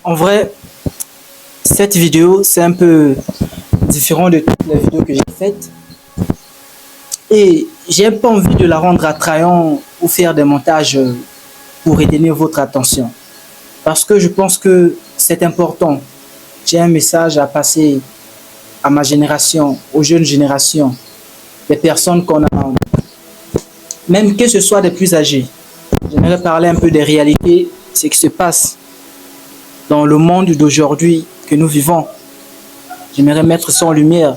En vrai, cette vidéo, c'est un peu différent de toutes les vidéos que j'ai faites. Et j'ai pas envie de la rendre attrayante ou faire des montages pour retenir votre attention. Parce que je pense que c'est important. J'ai un message à passer à ma génération, aux jeunes générations, les personnes qu'on a, même que ce soit des plus âgés. J'aimerais parler un peu des réalités, ce qui se passe dans le monde d'aujourd'hui que nous vivons. J'aimerais mettre ça en lumière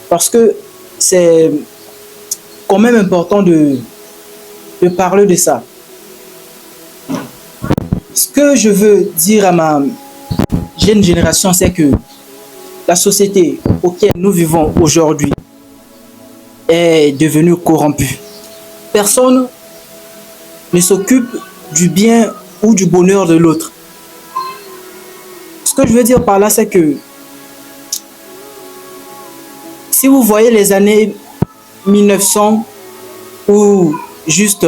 parce que c'est quand même important de parler de ça. Ce que je veux dire à ma jeune génération, c'est que la société auquel nous vivons aujourd'hui est devenue corrompue. Personne ne s'occupe du bien ou du bonheur de l'autre. Ce que je veux dire par là, c'est que si vous voyez les années 1900 ou juste,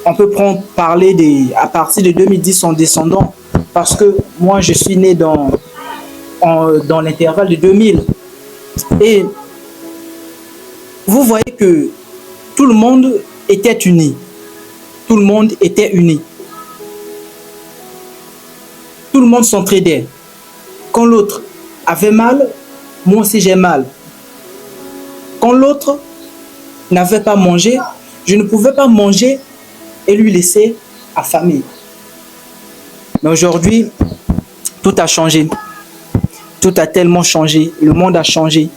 on peut parler à partir de 2010 en descendant, parce que moi je suis né dans l'intervalle de 2000. Et vous voyez que tout le monde était uni. Tout le monde était uni. Tout le monde s'entraidait. Quand l'autre avait mal, moi aussi j'ai mal. Quand l'autre n'avait pas mangé, je ne pouvais pas manger et lui laisser affamé. Mais aujourd'hui, tout a changé. Tout a tellement changé. Le monde a changé.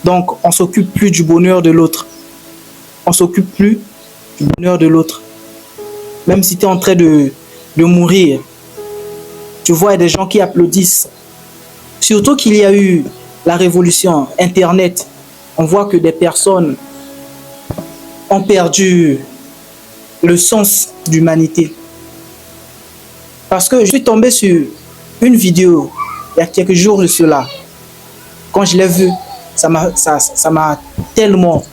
Donc, on ne s'occupe plus du bonheur de l'autre. On ne s'occupe plus du bonheur de l'autre. Même si tu es en train de mourir, tu vois des gens qui applaudissent. Surtout qu'il y a eu la révolution Internet. On voit que des personnes ont perdu le sens d'humanité. Parce que je suis tombé sur une vidéo il y a quelques jours de cela. Quand je l'ai vue, ça m'a tellement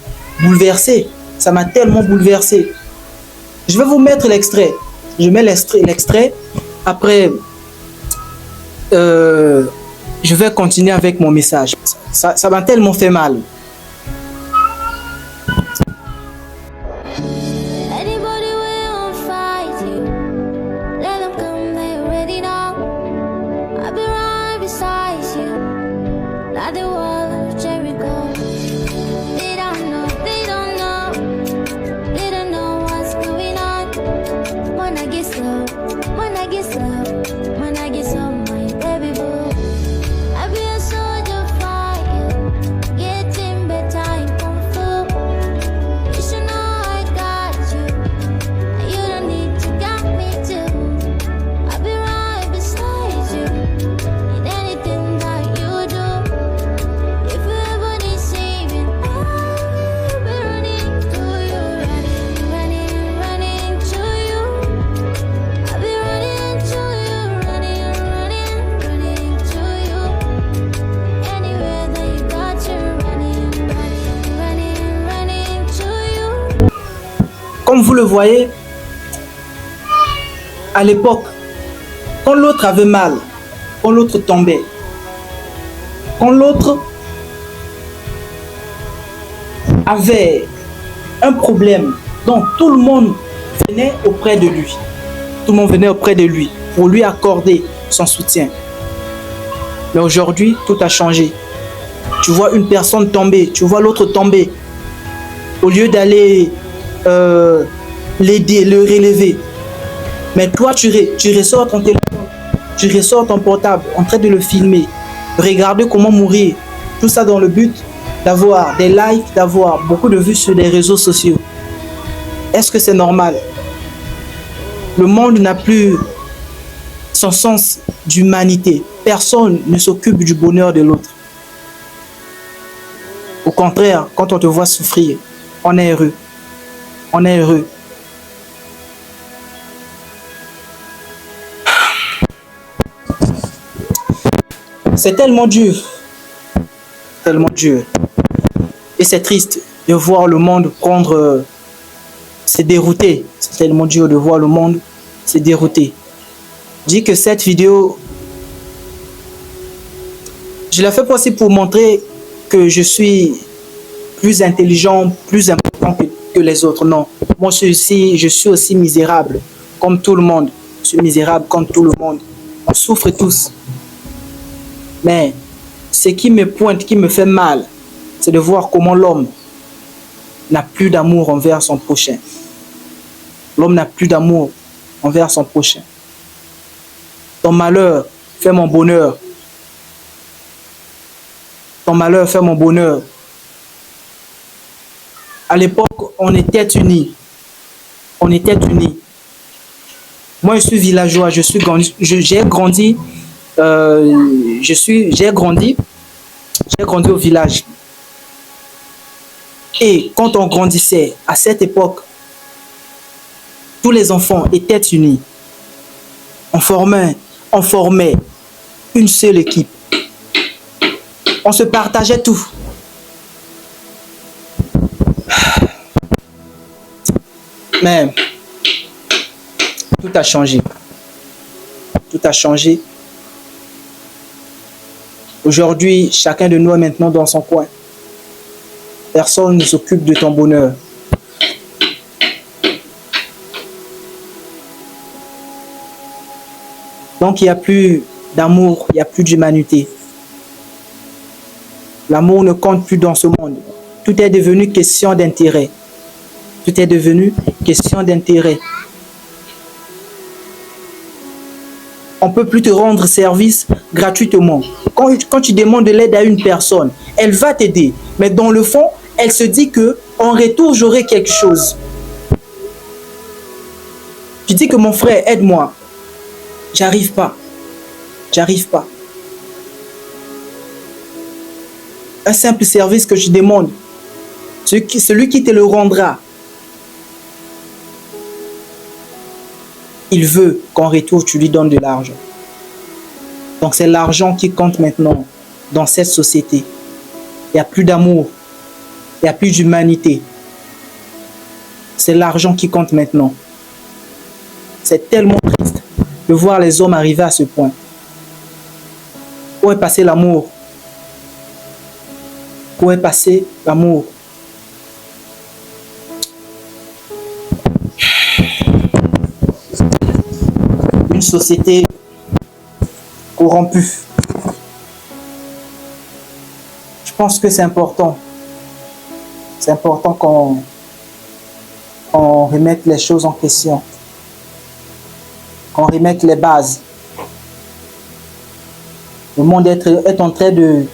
bouleversé. Ça m'a tellement bouleversé. Je vais vous mettre l'extrait. Je mets l'extrait. Après, je vais continuer avec mon message. Ça m'a tellement fait mal. Comme vous le voyez, à l'époque, quand l'autre avait mal, quand l'autre tombait, quand l'autre avait un problème, donc tout le monde venait auprès de lui. Tout le monde venait auprès de lui pour lui accorder son soutien. Mais aujourd'hui, tout a changé. Tu vois une personne tomber, tu vois l'autre tomber. Au lieu d'aller l'aider, le relever. Mais toi, tu ressors ton téléphone, tu ressors ton portable en train de le filmer, regarder comment mourir. Tout ça dans le but d'avoir des likes, d'avoir beaucoup de vues sur les réseaux sociaux. Est-ce que c'est normal? Le monde n'a plus son sens d'humanité. Personne ne s'occupe du bonheur de l'autre. Au contraire, quand on te voit souffrir, on est heureux. On est heureux. C'est tellement dur. Tellement dur. Et c'est triste de voir le monde prendre... c'est dérouté. C'est tellement dur de voir le monde se dérouter. Je dis que cette vidéo, je la fais pas aussi pour montrer que je suis plus intelligent, plus important que les autres. Non, moi je suis aussi misérable, comme tout le monde. Je suis misérable comme tout le monde. On souffre tous. Mais ce qui me pointe, qui me fait mal, c'est de voir comment l'homme n'a plus d'amour envers son prochain. L'homme n'a plus d'amour envers son prochain. Ton malheur fait mon bonheur. Ton malheur fait mon bonheur. À l'époque, on était unis. On était unis. Moi, je suis villageois. J'ai grandi au village. Et quand on grandissait, à cette époque, tous les enfants étaient unis. On formait une seule équipe. On se partageait tout. Mais tout a changé. Tout a changé. Aujourd'hui, chacun de nous est maintenant dans son coin. Personne ne s'occupe de ton bonheur. Donc, il n'y a plus d'amour, il n'y a plus d'humanité. L'amour ne compte plus dans ce monde. Tout est devenu question d'intérêt. Tout est devenu question d'intérêt. On ne peut plus te rendre service gratuitement. Quand tu demandes de l'aide à une personne, elle va t'aider. Mais dans le fond, elle se dit qu'en retour, j'aurai quelque chose. Tu dis que mon frère, aide-moi. J'arrive pas. J'arrive pas. Un simple service que je demande, celui qui te le rendra, il veut qu'en retour, tu lui donnes de l'argent. Donc c'est l'argent qui compte maintenant dans cette société. Il n'y a plus d'amour. Il n'y a plus d'humanité. C'est l'argent qui compte maintenant. C'est tellement triste de voir les hommes arriver à ce point. Où est passé l'amour? Où est passé l'amour? Une société corrompue. Je pense que c'est important. C'est important qu'on remette les choses en question. Qu'on remette les bases. Le monde est en train de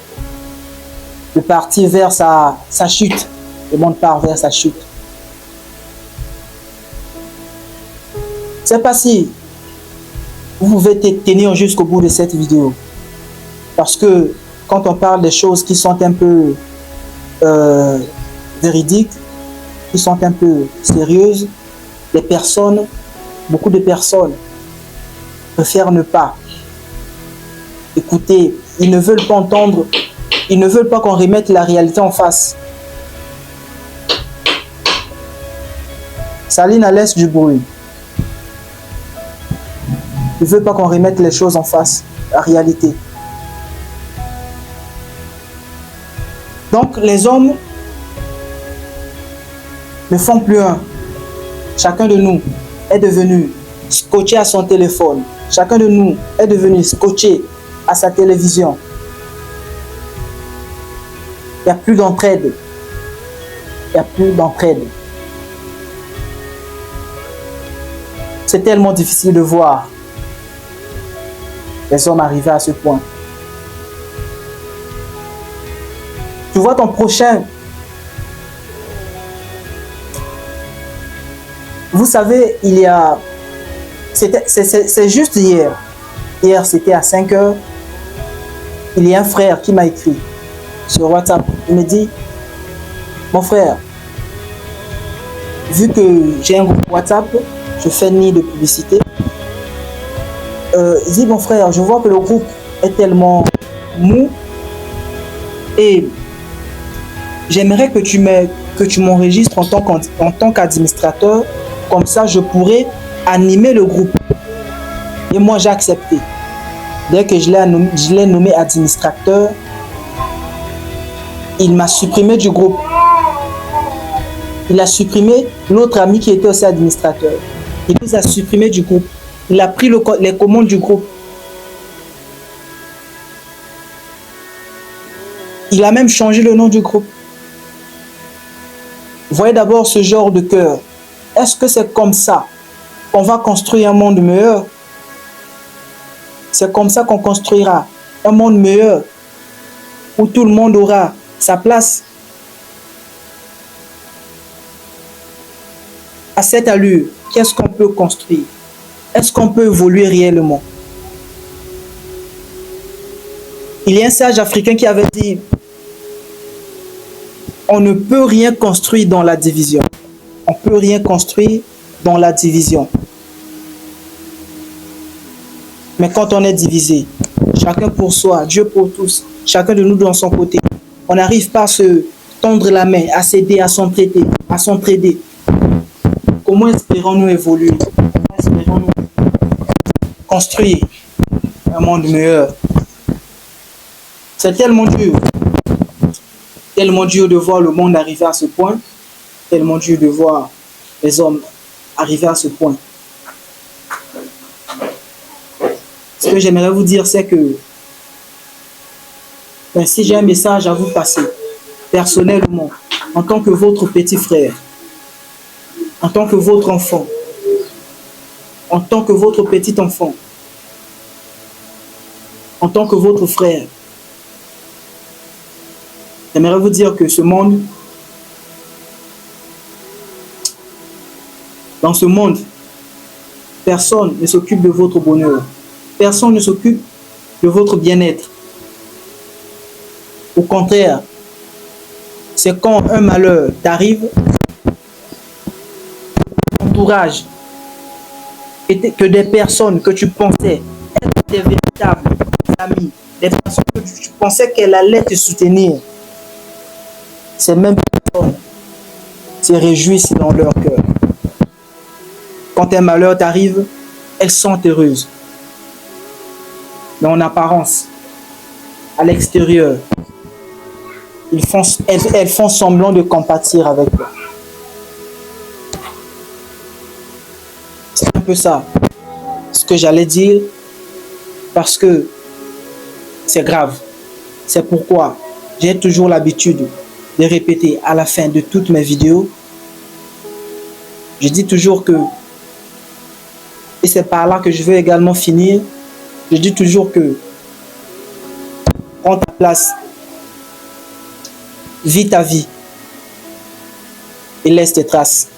partir vers sa chute. Le monde part vers sa chute. Je ne sais pas si vous pouvez tenir jusqu'au bout de cette vidéo. Parce que quand on parle des choses qui sont un peu véridiques, qui sont un peu sérieuses, beaucoup de personnes préfèrent ne pas écouter. Ils ne veulent pas entendre, ils ne veulent pas qu'on remette la réalité en face. Saline laisse du bruit. Ils ne veulent pas qu'on remette les choses en face, la réalité. Donc les hommes ne font plus un. Chacun de nous est devenu scotché à son téléphone. Chacun de nous est devenu scotché à sa télévision. Il n'y a plus d'entraide. Il n'y a plus d'entraide. C'est tellement difficile de voir les hommes arriver à ce point. Tu vois ton prochain. Vous savez, c'est juste hier. Hier, c'était à 5 h. Il y a un frère qui m'a écrit sur WhatsApp. Il me dit, mon frère, vu que j'ai un groupe WhatsApp, je fais ni de publicité. Il dit, mon frère, je vois que le groupe est tellement mou et j'aimerais que tu m'enregistres en tant qu'administrateur. Comme ça, je pourrais animer le groupe. Et moi, j'ai accepté. Dès que je l'ai nommé administrateur, il m'a supprimé du groupe. Il a supprimé l'autre ami qui était aussi administrateur. Il nous a supprimé du groupe. Il a pris les commandes du groupe. Il a même changé le nom du groupe. Voyez d'abord ce genre de cœur. Est-ce que c'est comme ça qu'on va construire un monde meilleur? C'est comme ça qu'on construira un monde meilleur où tout le monde aura sa place. À cette allure, qu'est-ce qu'on peut construire? Est-ce qu'on peut évoluer réellement? Il y a un sage africain qui avait dit: on ne peut rien construire dans la division. On ne peut rien construire dans la division. Mais quand on est divisé, chacun pour soi, Dieu pour tous, chacun de nous dans son côté, on n'arrive pas à se tendre la main, à s'aider, à s'entraider. Comment espérons-nous évoluer? Comment espérons-nous construire un monde meilleur? C'est tellement dur de voir le monde arriver à ce point, tellement dur de voir les hommes arriver à ce point. Ce que j'aimerais vous dire, c'est que si j'ai un message à vous passer, personnellement, en tant que votre petit frère, en tant que votre enfant, en tant que votre petit enfant, en tant que votre frère, j'aimerais vous dire que dans ce monde, personne ne s'occupe de votre bonheur. Personne ne s'occupe de votre bien-être. Au contraire, c'est quand un malheur t'arrive, ton entourage, que des personnes que tu pensais être des véritables amis, des personnes que tu pensais qu'elles allaient te soutenir, ces mêmes personnes se réjouissent dans leur cœur. Quand un malheur t'arrive, elles sont heureuses. Mais en apparence, à l'extérieur, elles font semblant de compatir avec toi. C'est un peu ça, ce que j'allais dire, parce que c'est grave. C'est pourquoi j'ai toujours l'habitude de répéter à la fin de toutes mes vidéos. Je dis toujours que, et c'est par là que je veux également finir, je dis toujours que prends ta place, vis ta vie et laisse tes traces.